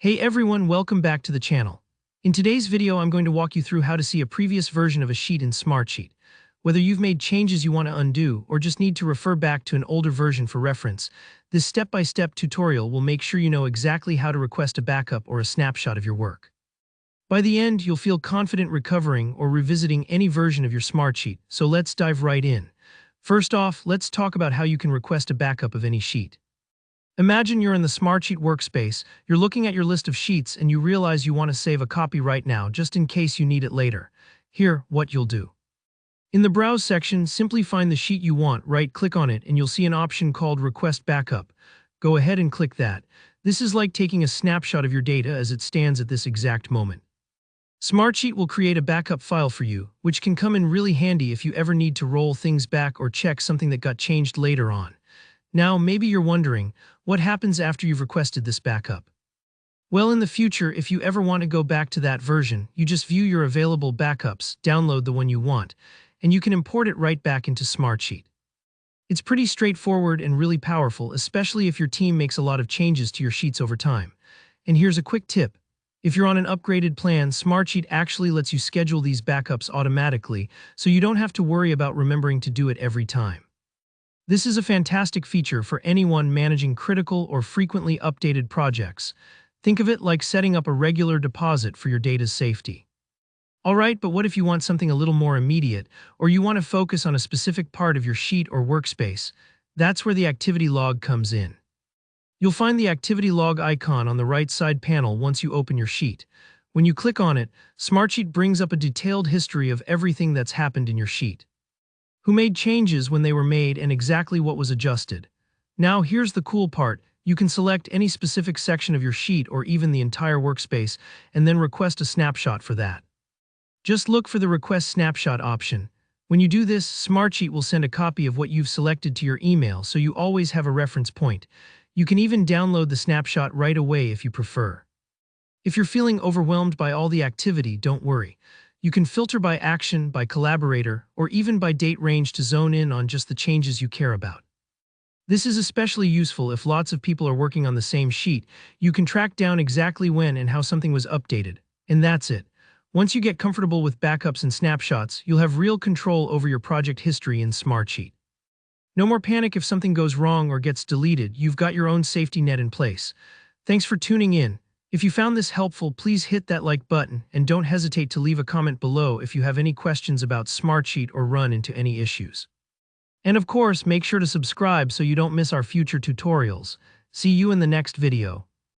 Hey everyone, welcome back to the channel. In today's video, I'm going to walk you through how to see a previous version of a sheet in Smartsheet. Whether you've made changes you want to undo or just need to refer back to an older version for reference, this step-by-step tutorial will make sure you know exactly how to request a backup or a snapshot of your work. By the end, you'll feel confident recovering or revisiting any version of your Smartsheet, so let's dive right in. First off, let's talk about how you can request a backup of any sheet. Imagine you're in the Smartsheet workspace, you're looking at your list of sheets and you realize you want to save a copy right now just in case you need it later. Here, what you'll do. In the Browse section, simply find the sheet you want, right-click on it, and you'll see an option called Request Backup. Go ahead and click that. This is like taking a snapshot of your data as it stands at this exact moment. Smartsheet will create a backup file for you, which can come in really handy if you ever need to roll things back or check something that got changed later on. Now, maybe you're wondering, what happens after you've requested this backup? Well, in the future, if you ever want to go back to that version, you just view your available backups, download the one you want, and you can import it right back into Smartsheet. It's pretty straightforward and really powerful, especially if your team makes a lot of changes to your sheets over time. And here's a quick tip. If you're on an upgraded plan, Smartsheet actually lets you schedule these backups automatically, so you don't have to worry about remembering to do it every time. This is a fantastic feature for anyone managing critical or frequently updated projects. Think of it like setting up a regular deposit for your data's safety. Alright, but what if you want something a little more immediate, or you want to focus on a specific part of your sheet or workspace? That's where the activity log comes in. You'll find the activity log icon on the right side panel once you open your sheet. When you click on it, Smartsheet brings up a detailed history of everything that's happened in your sheet. Who made changes when they were made and exactly what was adjusted. Now here's the cool part. You can select any specific section of your sheet or even the entire workspace and then request a snapshot for that. Just look for the Request Snapshot option. When you do this, Smartsheet will send a copy of what you've selected to your email so you always have a reference point. You can even download the snapshot right away if you prefer. If you're feeling overwhelmed by all the activity, don't worry. You can filter by action, by collaborator, or even by date range to zone in on just the changes you care about. This is especially useful if lots of people are working on the same sheet. You can track down exactly when and how something was updated. And that's it. Once you get comfortable with backups and snapshots, you'll have real control over your project history in Smartsheet. No more panic if something goes wrong or gets deleted. You've got your own safety net in place. Thanks for tuning in. If you found this helpful, please hit that like button and don't hesitate to leave a comment below if you have any questions about Smartsheet or run into any issues. And of course, make sure to subscribe so you don't miss our future tutorials. See you in the next video.